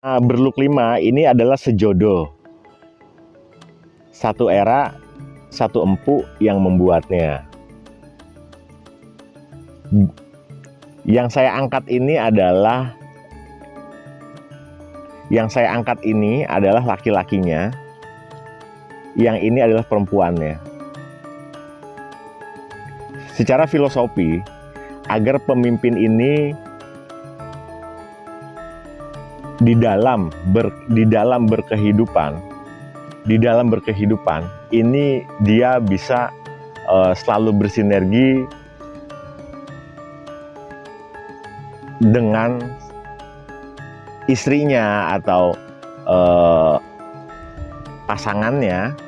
Berluk 5 ini adalah sejodoh. Satu era, satu empu yang membuatnya. Yang saya angkat ini adalah laki-lakinya. Yang ini adalah perempuannya. Secara filosofi, agar pemimpin ini di dalam berkehidupan ini dia bisa selalu bersinergi dengan istrinya atau pasangannya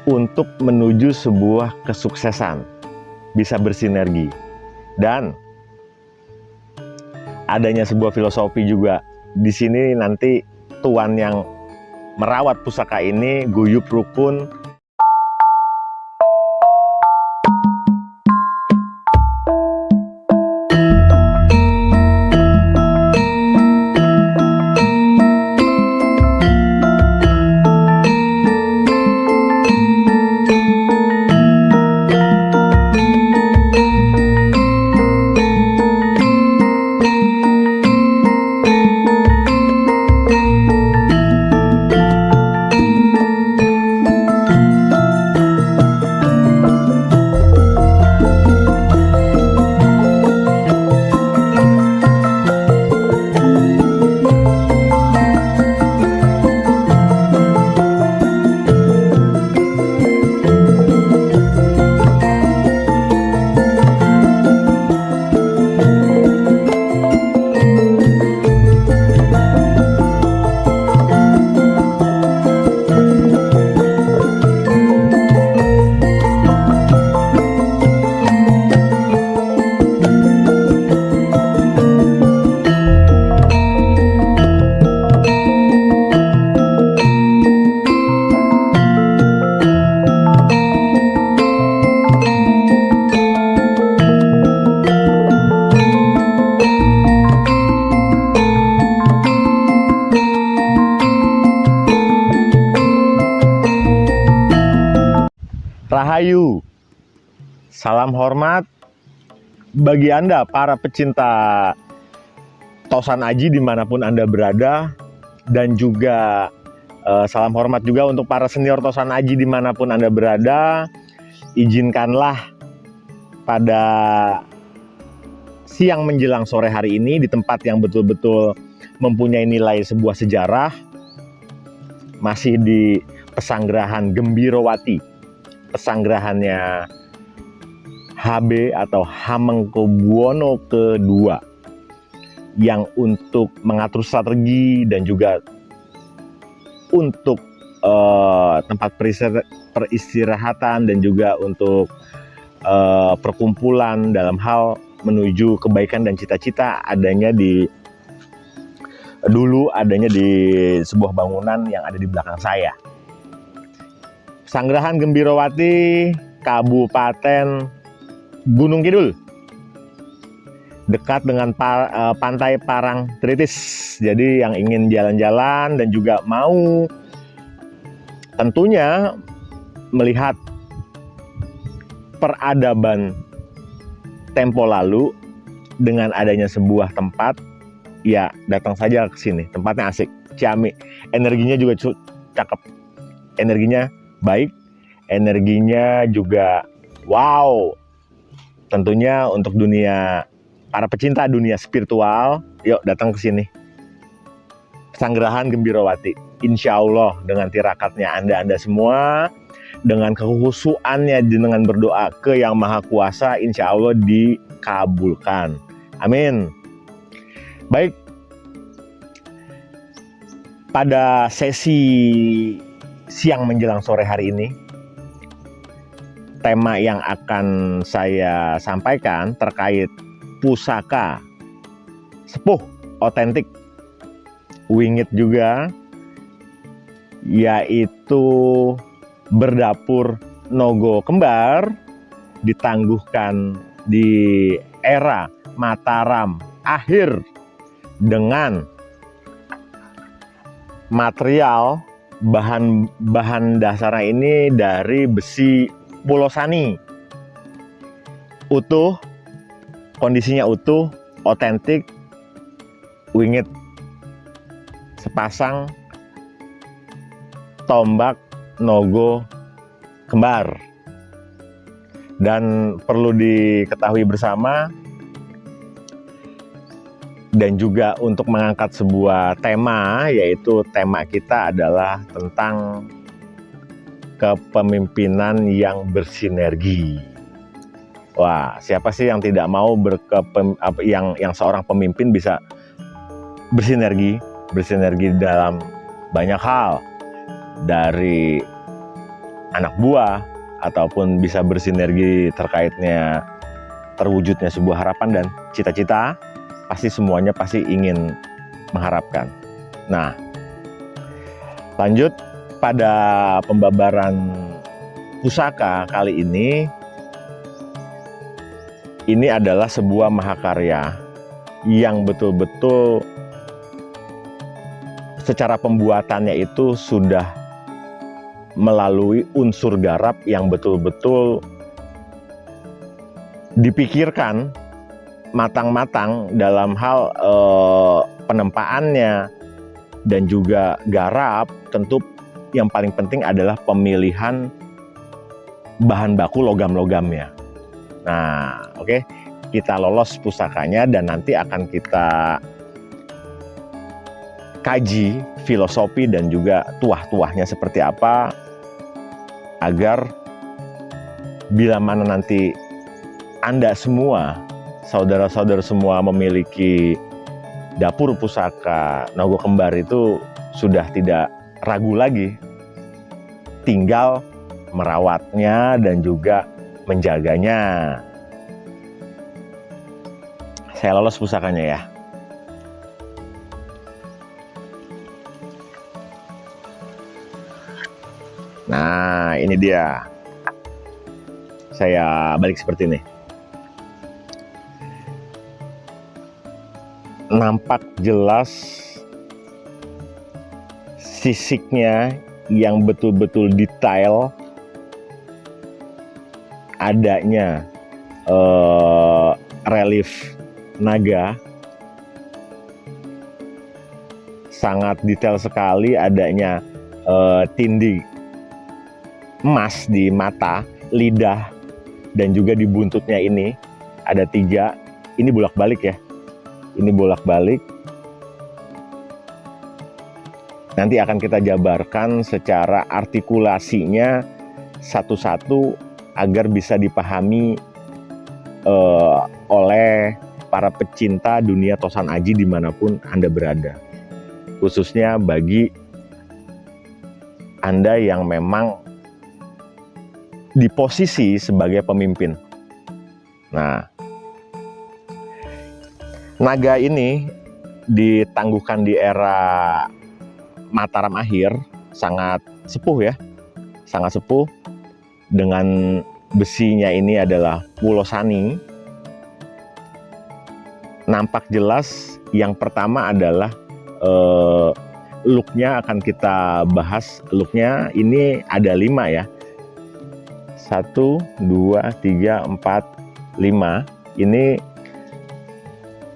untuk menuju sebuah kesuksesan, bisa bersinergi. Dan adanya sebuah filosofi juga di sini, nanti tuan yang merawat pusaka ini guyub rukun. Rahayu, salam hormat bagi Anda para pecinta Tosan Aji dimanapun Anda berada, dan juga salam hormat juga untuk para senior Tosan Aji dimanapun Anda berada. Izinkanlah pada siang menjelang sore hari ini di tempat yang betul-betul mempunyai nilai sebuah sejarah, masih di Pesanggerahan Gembirowati, pesanggrahannya HB atau Hamengkubuwono kedua, yang untuk mengatur strategi dan juga untuk tempat peristirahatan dan juga untuk perkumpulan dalam hal menuju kebaikan dan cita-cita adanya di sebuah bangunan yang ada di belakang saya. Pesanggerahan Gembirowati, Kabupaten Gunung Kidul, dekat dengan Pantai Parangtritis. Jadi yang ingin jalan-jalan dan juga mau tentunya melihat peradaban tempo lalu dengan adanya sebuah tempat, ya datang saja ke sini. Tempatnya asik, ciamik, energinya juga cakep, energinya baik, energinya juga wow. Tentunya untuk para pecinta dunia spiritual, yuk datang ke sini. Pesanggerahan Gembirowati. Insya Allah dengan tirakatnya Anda semua, dengan kehusuannya, dengan berdoa ke Yang Maha Kuasa, insya Allah dikabulkan. Amin. Baik, pada sesi siang menjelang sore hari ini, tema yang akan saya sampaikan terkait pusaka sepuh otentik wingit juga, yaitu berdapur Nogo Kembar, ditangguhkan di era Mataram akhir dengan material bahan dasarnya ini dari besi pulosani, utuh, kondisinya utuh, otentik, wingit, sepasang tombak Nogo Kembar. Dan perlu diketahui bersama, dan juga untuk mengangkat sebuah tema, yaitu tema kita adalah tentang kepemimpinan yang bersinergi. Wah, siapa sih yang tidak mau yang seorang pemimpin bisa bersinergi dalam banyak hal, dari anak buah, ataupun bisa bersinergi terkaitnya terwujudnya sebuah harapan dan cita-cita. Pasti semuanya pasti ingin mengharapkan. Nah, lanjut pada pembabaran pusaka kali ini. Ini adalah sebuah mahakarya yang betul-betul secara pembuatannya itu sudah melalui unsur garap yang betul-betul dipikirkan matang-matang dalam hal penempaannya dan juga garap. Tentu yang paling penting adalah pemilihan bahan baku logam-logamnya. Nah, oke, kita lolos pusakanya dan nanti akan kita kaji filosofi dan juga tuah-tuahnya seperti apa, agar bila mana nanti Anda semua, saudara-saudara semua memiliki dapur pusaka Nogo Kembar itu sudah tidak ragu lagi, tinggal merawatnya dan juga menjaganya. Saya lolos pusakanya ya. Nah, ini dia. Saya balik seperti ini. Nampak jelas sisiknya yang betul-betul detail, adanya relief naga, sangat detail sekali, adanya tindih emas di mata, lidah, dan juga di buntutnya ini ada 3. Ini bolak-balik ya, ini bolak-balik. Nanti akan kita jabarkan secara artikulasinya satu-satu agar bisa dipahami oleh para pecinta dunia Tosan Aji dimanapun Anda berada. Khususnya bagi Anda yang memang di posisi sebagai pemimpin. Nah, naga ini ditangguhkan di era Mataram akhir, sangat sepuh ya, sangat sepuh. Dengan besinya ini adalah pulosani. Nampak jelas yang pertama adalah looknya akan kita bahas. Looknya ini ada 5 ya, 1, 2, 3, 4, 5. Ini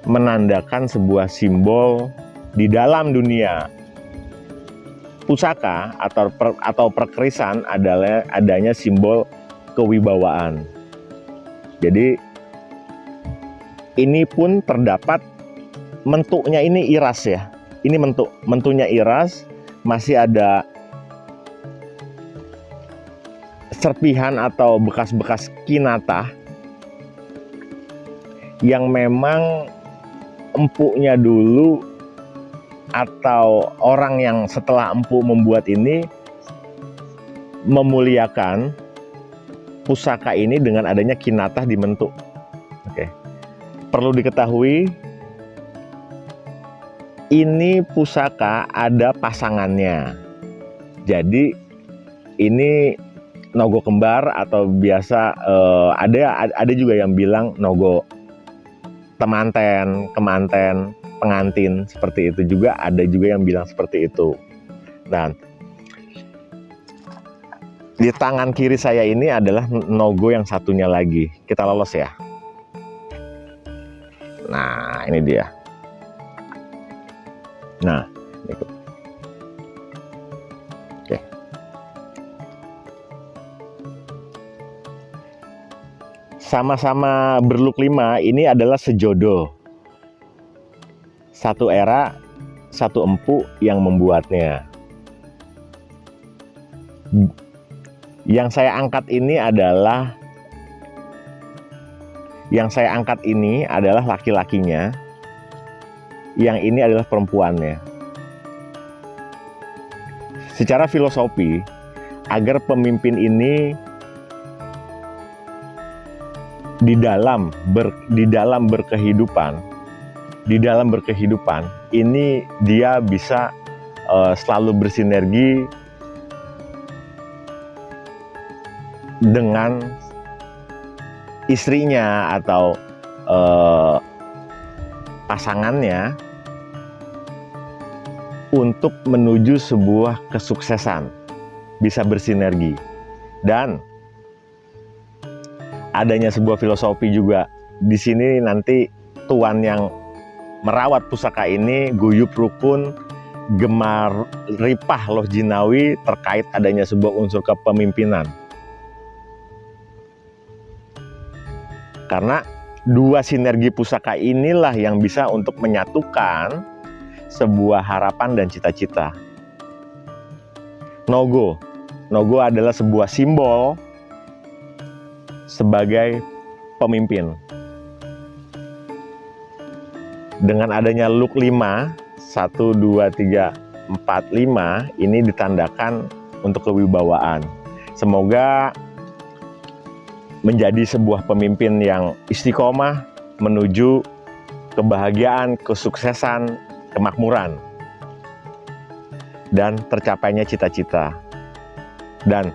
menandakan sebuah simbol di dalam dunia pusaka atau perkerisan, adalah adanya simbol kewibawaan. Jadi ini pun terdapat mentuknya ini iras ya. Ini mentuknya iras, masih ada serpihan atau bekas-bekas kinatah yang memang empuknya dulu atau orang yang setelah empu membuat ini memuliakan pusaka ini dengan adanya kinatah di mentuk. Oke. Perlu diketahui, ini pusaka ada pasangannya. Jadi ini Nogo Kembar atau biasa ada juga yang bilang Nogo temanten, kemanten. pengantin, seperti itu juga ada juga yang bilang seperti itu. Dan di tangan kiri saya ini adalah no-go yang satunya lagi. Kita lolos ya. Nah, ini dia. Nah, ikut. Oke. Sama-sama berlook 5, ini adalah sejodoh. Satu era, satu empu yang membuatnya. Yang saya angkat ini adalah laki-lakinya, yang ini adalah perempuannya. Secara filosofi, agar pemimpin ini di dalam berkehidupan ini dia bisa selalu bersinergi dengan istrinya atau pasangannya untuk menuju sebuah kesuksesan, bisa bersinergi. Dan adanya sebuah filosofi juga di sini, nanti tuan yang merawat pusaka ini guyup rukun, gemar ripah loh jinawi, terkait adanya sebuah unsur kepemimpinan. Karena dua sinergi pusaka inilah yang bisa untuk menyatukan sebuah harapan dan cita-cita. No-go adalah sebuah simbol sebagai pemimpin. Dengan adanya look 5, 1, 2, 3, 4, 5, ini ditandakan untuk kewibawaan. Semoga menjadi sebuah pemimpin yang istiqomah menuju kebahagiaan, kesuksesan, kemakmuran, dan tercapainya cita-cita. Dan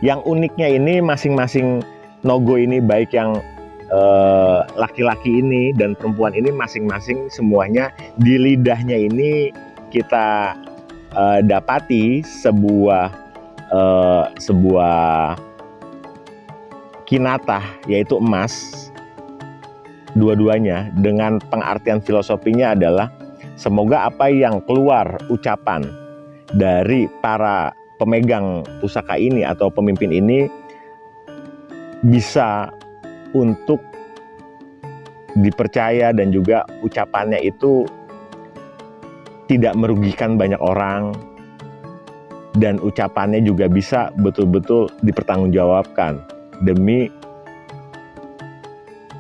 yang uniknya ini, masing-masing no-go ini, baik yang laki-laki ini dan perempuan ini, masing-masing semuanya di lidahnya ini kita dapati sebuah kinatah, yaitu emas. Dua-duanya dengan pengertian filosofinya adalah semoga apa yang keluar ucapan dari para pemegang pusaka ini atau pemimpin ini bisa untuk dipercaya, dan juga ucapannya itu tidak merugikan banyak orang, dan ucapannya juga bisa betul-betul dipertanggungjawabkan demi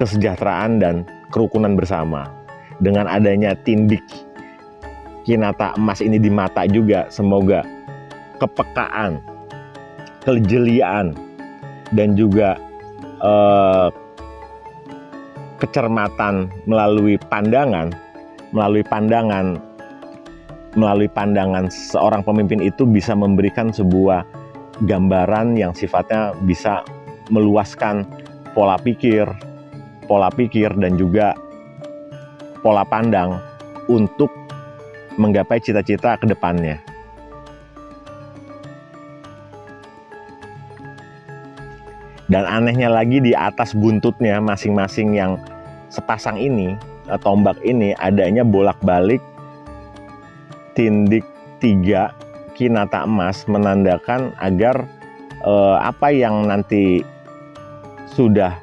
kesejahteraan dan kerukunan bersama. Dengan adanya tindik kinata emas ini di mata juga, semoga kepekaan, kejelian, dan juga kecermatan melalui pandangan seorang pemimpin itu bisa memberikan sebuah gambaran yang sifatnya bisa meluaskan pola pikir dan juga pola pandang untuk menggapai cita-cita ke depannya. Dan anehnya lagi, di atas buntutnya masing-masing yang sepasang ini, tombak ini, adanya bolak-balik tindik 3 kinata emas, menandakan agar apa yang nanti sudah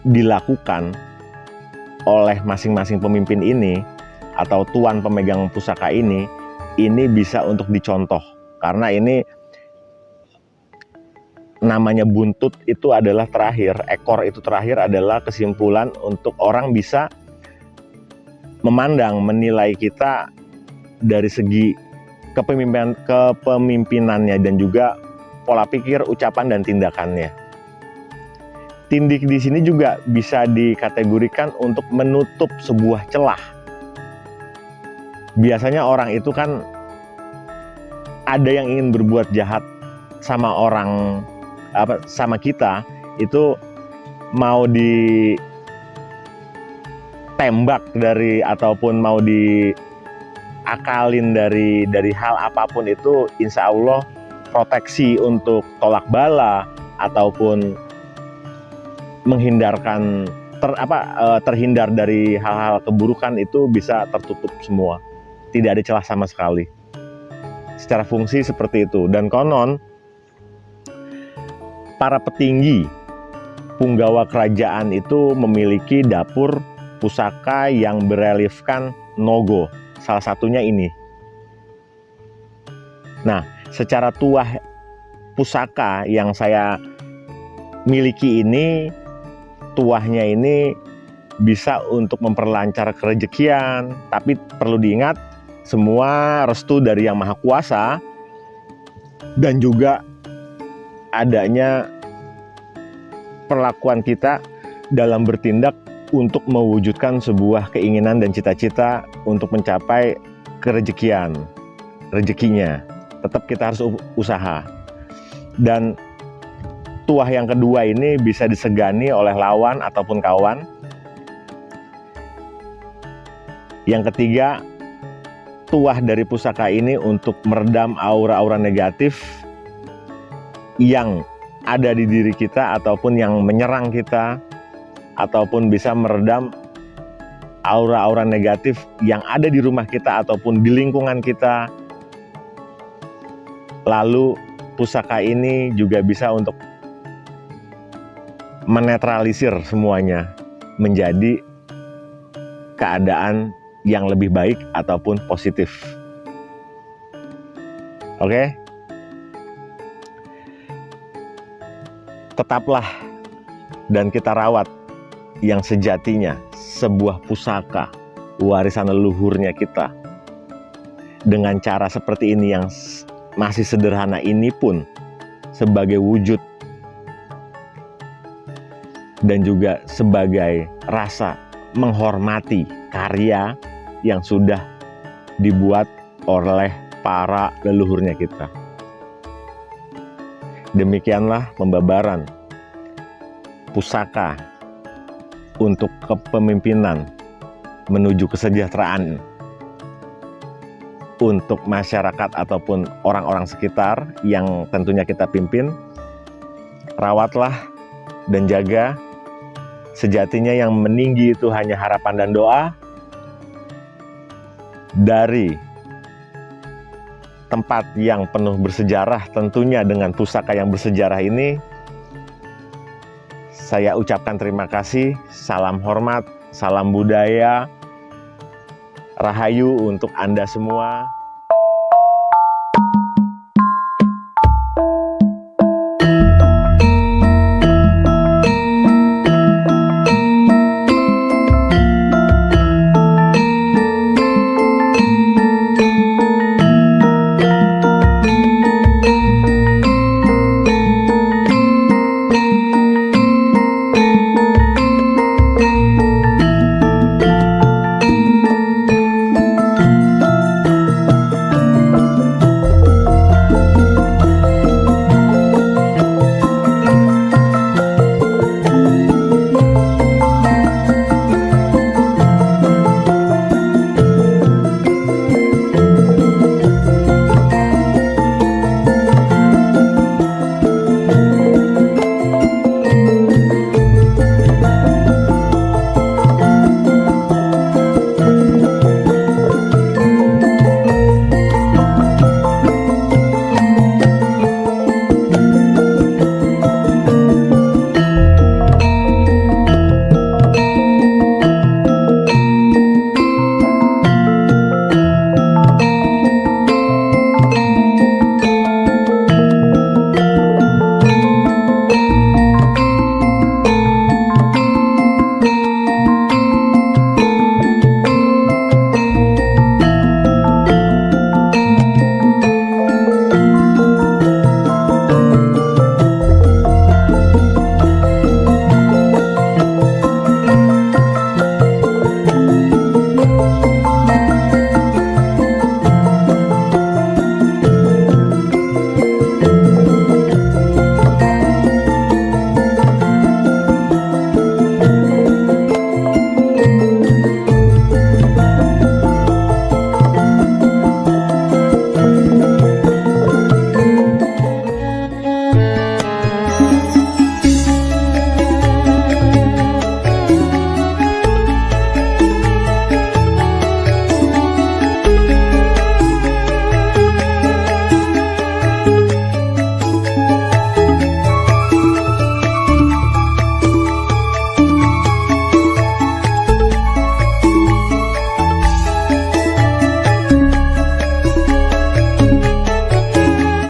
dilakukan oleh masing-masing pemimpin ini atau tuan pemegang pusaka ini bisa untuk dicontoh. Karena ini namanya buntut itu adalah terakhir, ekor itu terakhir adalah kesimpulan untuk orang bisa memandang, menilai kita dari segi kepemimpinannya dan juga pola pikir, ucapan, dan tindakannya. Tindik di sini juga bisa dikategorikan untuk menutup sebuah celah. Biasanya orang itu kan ada yang ingin berbuat jahat sama orang, sama kita, itu mau ditembak tembak dari ataupun mau diakalin dari hal apapun itu, insya Allah proteksi untuk tolak bala ataupun menghindarkan terhindar dari hal-hal keburukan itu bisa tertutup semua, tidak ada celah sama sekali. Secara fungsi seperti itu. Dan konon para petinggi punggawa kerajaan itu memiliki dapur pusaka yang bereliefkan Nogo. Salah satunya ini. Nah, secara tuah pusaka yang saya miliki ini, tuahnya ini bisa untuk memperlancar kerejekian, tapi perlu diingat semua restu dari Yang Maha Kuasa, dan juga adanya perlakuan kita dalam bertindak untuk mewujudkan sebuah keinginan dan cita-cita untuk mencapai rezekinya. Tetap kita harus usaha. Dan tuah yang kedua ini bisa disegani oleh lawan ataupun kawan. Yang ketiga, tuah dari pusaka ini untuk meredam aura-aura negatif yang ada di diri kita ataupun yang menyerang kita, ataupun bisa meredam aura-aura negatif yang ada di rumah kita ataupun di lingkungan kita. Lalu pusaka ini juga bisa untuk menetralisir semuanya menjadi keadaan yang lebih baik ataupun positif. Oke? Tetaplah dan kita rawat yang sejatinya sebuah pusaka warisan leluhurnya kita. Dengan cara seperti ini yang masih sederhana ini pun sebagai wujud dan juga sebagai rasa menghormati karya yang sudah dibuat oleh para leluhurnya kita. Demikianlah pembabaran pusaka untuk kepemimpinan menuju kesejahteraan untuk masyarakat ataupun orang-orang sekitar yang tentunya kita pimpin. Rawatlah dan jaga. Sejatinya yang meninggi itu hanya harapan dan doa. Dari tempat yang penuh bersejarah, tentunya dengan pusaka yang bersejarah ini, saya ucapkan terima kasih. Salam hormat, salam budaya, rahayu untuk Anda semua.